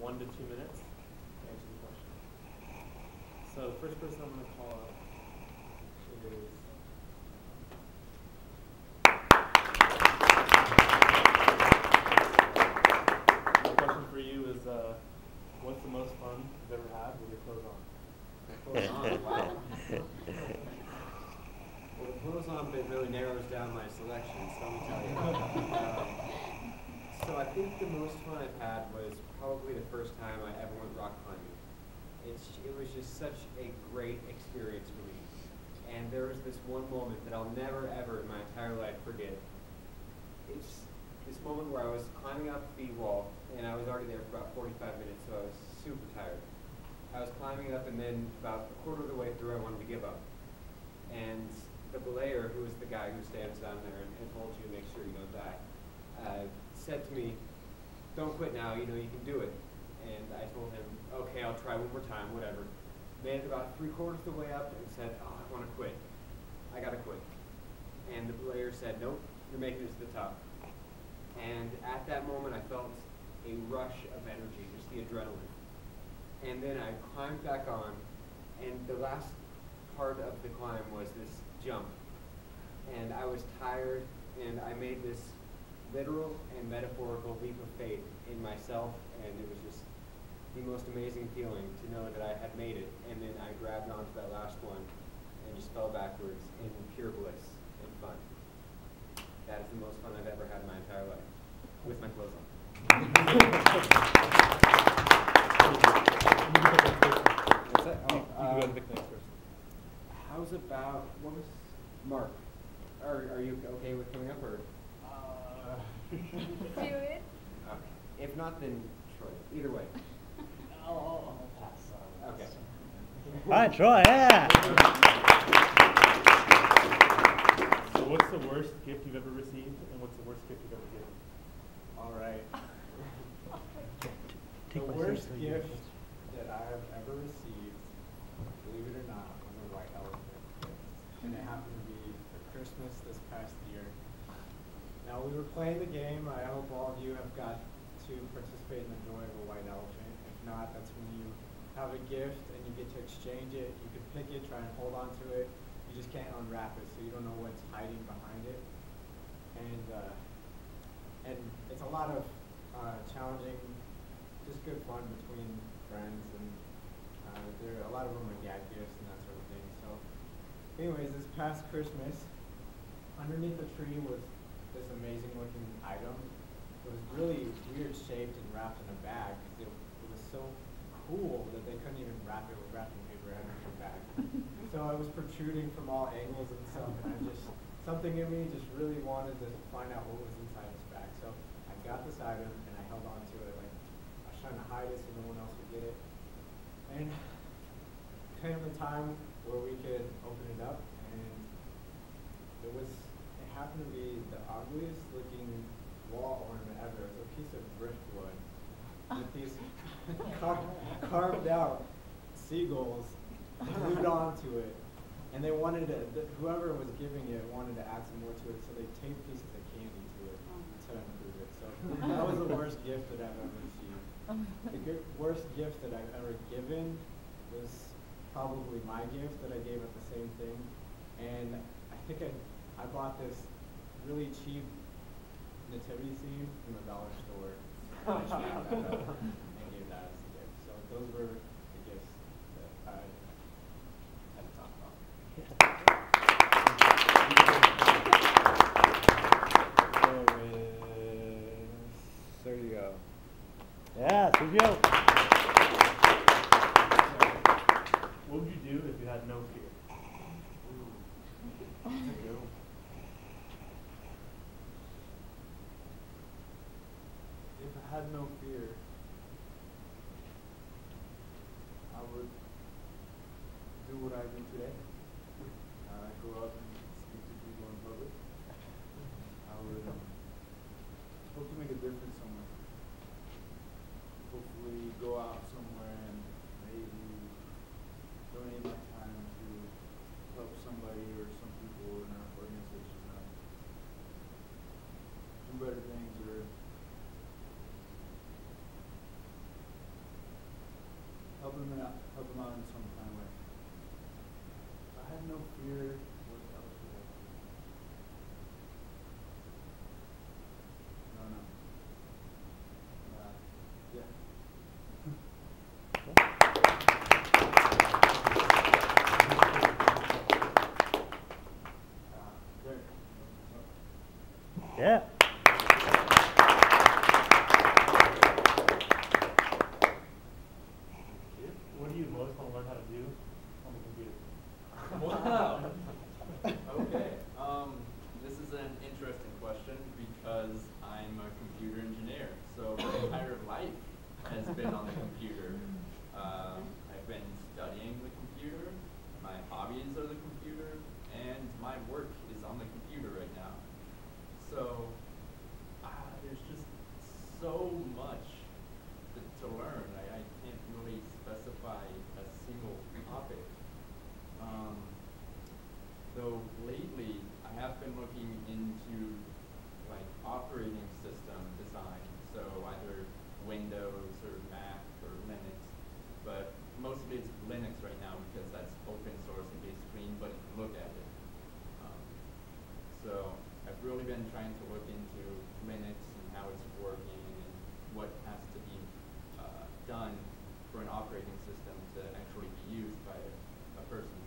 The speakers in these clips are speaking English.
1 to 2 minutes to answer the question. So the first person I'm going to call up is my question for you is what's the most fun you've ever had with your clothes on? Clothes on, wow. Well, the clothes on bit really narrows down my selection, so let me tell you. So I think the most fun I've had was probably the first time I ever went rock climbing. It was just such a great experience for me. And there was this one moment that I'll never ever in my entire life forget. It's this moment where I was climbing up the wall, and I was already there for about 45 minutes, so I was super tired. I was climbing up, and then about a quarter of the way through, I wanted to give up. And the belayer, who was the guy who stands down there and holds you to make sure you don't die, said to me, "Don't quit now, you know you can do it." And I told him, "Okay, I'll try one more time, whatever." Made it about 3/4 of the way up and said, "Oh, I want to quit. I gotta quit." And the belayer said, "Nope, you're making it to the top." And at that moment, I felt a rush of energy, just the adrenaline. And then I climbed back on, and the last part of the climb was this jump. And I was tired, and I made this literal and metaphorical leap of faith in myself, and it was just the most amazing feeling to know that I had made it. And then I grabbed onto that last one and just fell backwards in pure bliss and fun. That is the most fun I've ever had in my entire life, with my clothes on. What's that? Oh, you go to the next person. How's about, what was, Mark? Are you okay with coming up, or? Do it. Okay. If not, then Troy. Either way. I'll pass. Okay. Hi, Troy. Yeah. So what's the worst gift you've ever received, and what's the worst gift you've ever given? All right. Take The my worst seat, gift that I have ever received, believe it or not, was a white elephant gift. And it happened to be for Christmas this past year. Now, we were playing the game. I hope all of you have got to participate in the joy of a white elephant. If not, that's when you have a gift and you get to exchange it. You can pick it, try and hold on to it. You just can't unwrap it, so you don't know what's hiding behind it. And it's a lot of challenging, just good fun between friends, and a lot of them are gag gifts and that sort of thing. So anyways, this past Christmas, underneath the tree was this amazing looking item. It was really weird shaped and wrapped in a bag, because it was so cool that they couldn't even wrap it with wrapping paper. It had to be a bag. So I was protruding from all angles and stuff, and something in me just really wanted to find out what was inside this bag. So I got this item and I held on to it, like I was trying to hide it so no one else would get it. And came the time where we could open it up, and it happened to be the ugliest looking wall ornament ever. It was a piece of driftwood with these carved out seagulls glued onto it. And they wanted to, whoever was giving it wanted to add some more to it, so they taped pieces of candy to it to improve it. So that was the worst gift that I've ever received. The worst gift that I've ever given was probably my gift that I gave at the same thing. And I think I bought this really cheap nativity scene from a dollar store. And I shaved that up and gave that as a gift. So those were the gifts that I had to talk about. Sergio. Yeah, Sergio. What would you do if you had no fear? If I had no fear, I would do what I do today. Go out and speak to people in public. I would hope to make a difference somewhere. Hopefully go out somewhere and maybe donate my time to help somebody or some people in our organization do better things, or help them out in some kind of way. I have no fear whatsoever. No. Yeah. Yeah. What do you most want to learn how to do on the computer? Wow. Okay. This is an interesting question because I'm a computer engineer, so my entire life has been on the computer. I've been studying the computer, my hobbies are the computer, and my work is on the computer right now. So there's just so much to learn. I can't really specify a single topic. Though lately I have been looking into like operating system design, so either Windows or Mac or Linux, but mostly it's Linux right now because that's open source and basically anybody can look at it. So I've really been trying to look into Linux and how it's working and what has to be done for an operating system to actually be used by a person,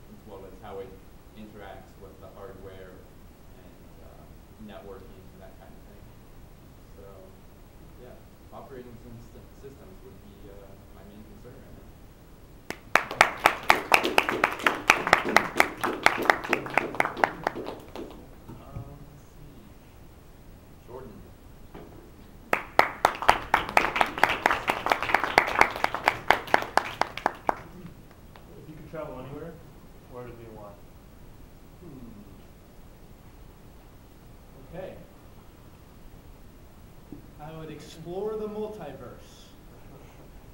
as well as how it interacts with the hardware and networking and that kind of thing. So yeah, operating systems would be my main concern right now. Let's see. Jordan. If you could travel anywhere, where do you want? Okay. I would explore the multiverse.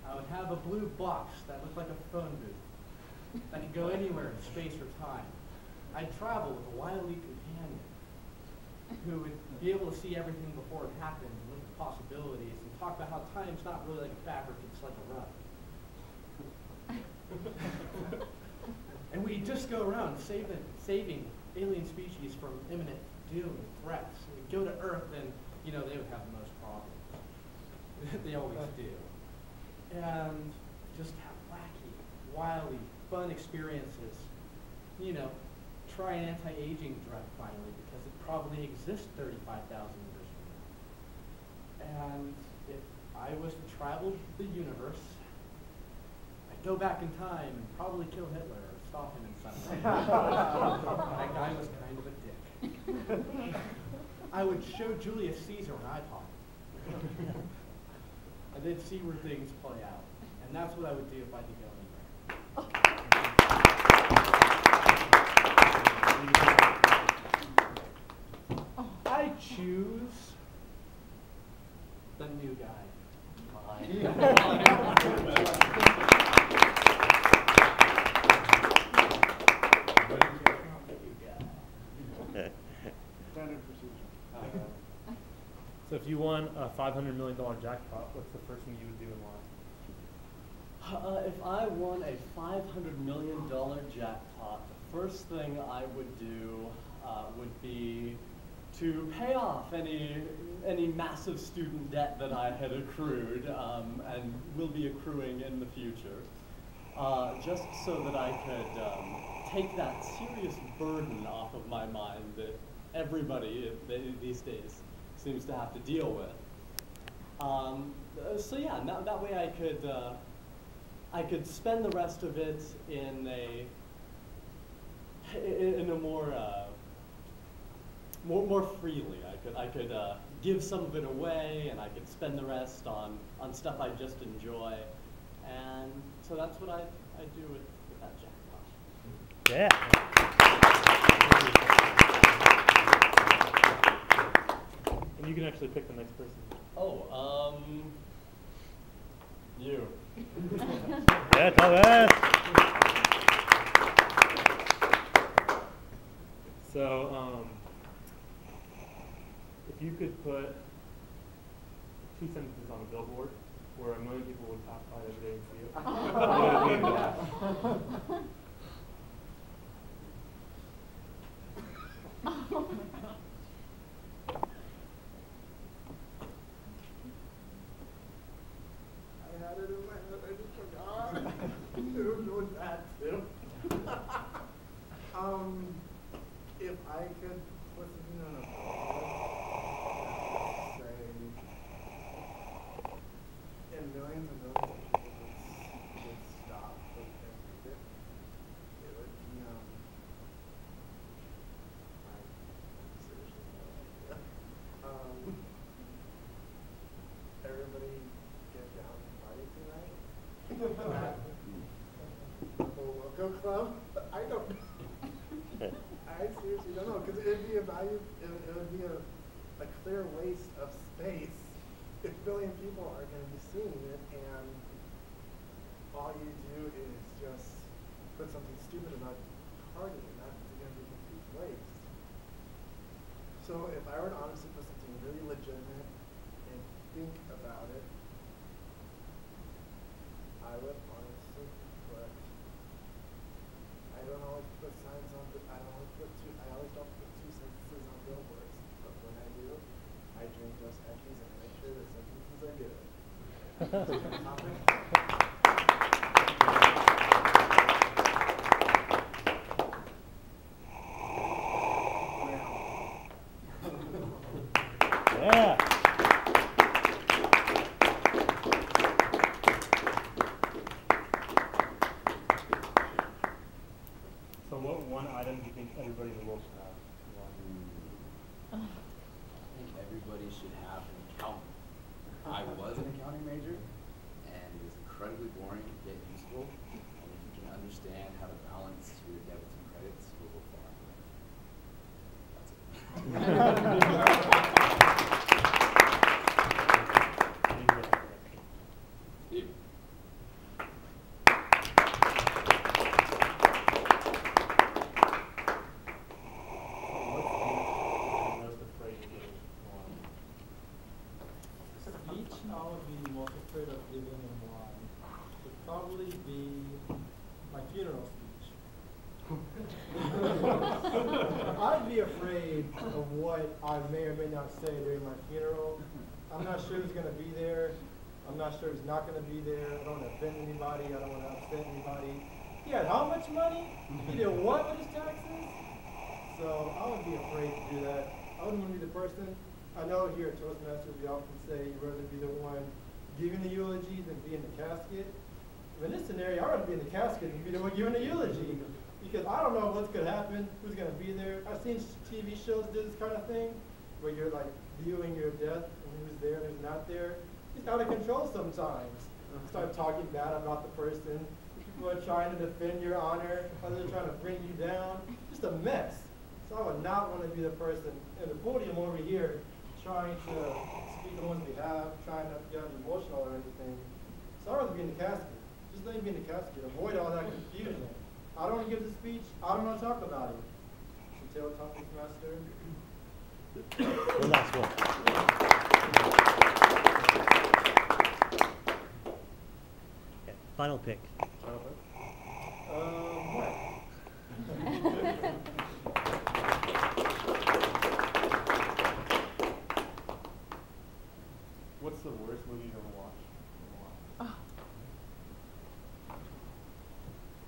I would have a blue box that looked like a phone booth that could go anywhere in space or time. I'd travel with a wily companion who would be able to see everything before it happens and look at possibilities and talk about how time's not really like a fabric, it's like a rug. And we just go around saving alien species from imminent doom and threats. We'd go to Earth and, you know, they would have the most problems. They always do. And just have wacky, wily, fun experiences. You know, try an anti-aging drug finally because it probably exists 35,000 years from now. And if I was to travel the universe, I'd go back in time and probably kill Hitler or stop him in some way. That guy was kind of a dick. I would show Julius Caesar an iPod. And they'd see where things play out. And that's what I would do if I could go anywhere. I choose the new guy. Standard procedure. So if you won a $500 million jackpot, what's the first thing you would do and why? If I won a $500 million jackpot, the first thing I would do would be to pay off any massive student debt that I had accrued and will be accruing in the future, just so that I could take that serious burden off of my mind that everybody these days seems to have to deal with. So yeah, that way I could spend the rest of it in a more freely. I could give some of it away, and I could spend the rest on stuff I just enjoy, and so that's what I do with that jackpot. Yeah. And you can actually pick the next person. Oh, you. Yeah, Thomas. So, if you could put 2 sentences on a billboard where 1 million people would pass by every day and see it, If I could put something on a billboard, say, and millions and millions of people would stop and read it, it would be, I seriously no idea. Everybody get down and party tonight? Uncle Loco Club? I don't know. I seriously don't know, because it'd be a value, it would be a clear waste of space if a billion people are going to be seeing it, and all you do is just put something stupid about partying, and that's going to be a complete waste. So if I were to honestly put something really legitimate and think about it, I would honestly put, I don't always put signs on, I always don't put two sentences on billboards, but when I do, I drink Dos Equis and make sure the sentences are good. Yeah. So what one item do you think everybody in the world should have? I think everybody should have an accountant. I was an accounting major, and it is incredibly boring yet useful. And if you can understand how to balance your debits and credits, you'll go far. That's it. Steve. Most afraid of getting wrong? Speech I would be most afraid of giving and why would probably be my funeral speech. I'd be afraid of what I may or may not say during my funeral. I'm not sure who's going to be there. I'm not sure who's not going to be there. I don't want to offend anybody. I don't want to upset anybody. He had how much money? He did what with his taxes? So I would be afraid to do that. I wouldn't want to be the person. I know here at Toastmasters we often say you'd rather be the one giving the eulogy than be in the casket. But in this scenario, I'd rather be in the casket than be the one giving the eulogy. Because I don't know what's going to happen, who's going to be there. I've seen TV shows do this kind of thing, where you're like viewing your death and who's there and who's not there. It's out of control sometimes. Start talking bad about the person. People are trying to defend your honor. Others are trying to bring you down. Just a mess. So I would not want to be the person in the podium over here trying to speak on one's behalf, trying not to get emotional or anything. So I'd rather be in the casket. Just let me be in the casket. Avoid all that confusion. I don't want to give the speech. I don't want to talk about it. So tell Toastmaster. One last one. Okay, final pick. What? What's the worst movie you've ever watched?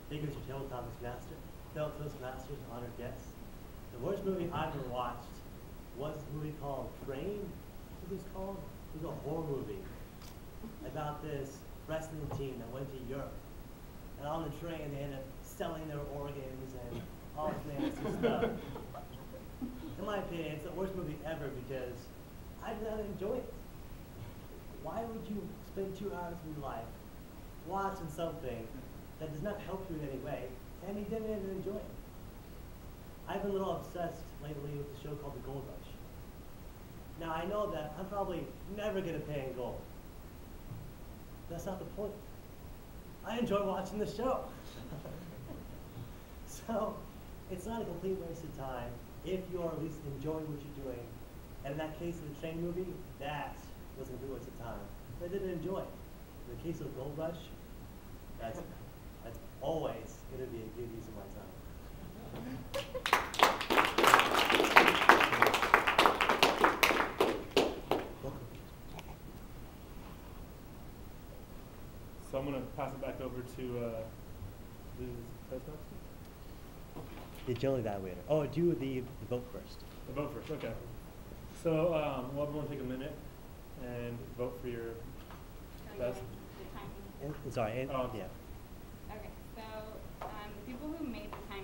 Thank you, Mr. Taylor, Thomas Master, fellow Toastmasters, honored guests. The worst movie I've ever watched was a movie called Train. What was it called? It was a horror movie about this wrestling team that went to Europe. And on the train, they ended up selling their organs and all this nasty stuff. In my opinion, it's the worst movie ever because I did not enjoy it. Why would you spend 2 hours of your life watching something that does not help you in any way, and you didn't even enjoy it? I've been a little obsessed lately with a show called The Gold Rush. Now, I know that I'm probably never going to pay in gold. That's not the point. I enjoy watching the show. So, it's not a complete waste of time if you're at least enjoying what you're doing. And in that case of the train movie, that was a complete waste of time. But I didn't enjoy it. In the case of The Gold Rush, that's always going to be a good use of my time. So I'm going to pass it back over to Liz Toastmaster. Yeah, generally that way. Oh, do the vote first. The vote first, okay. So, we'll everyone take a minute and vote for your best. The timing. Sorry, Oh. yeah. Okay, so the people who made the time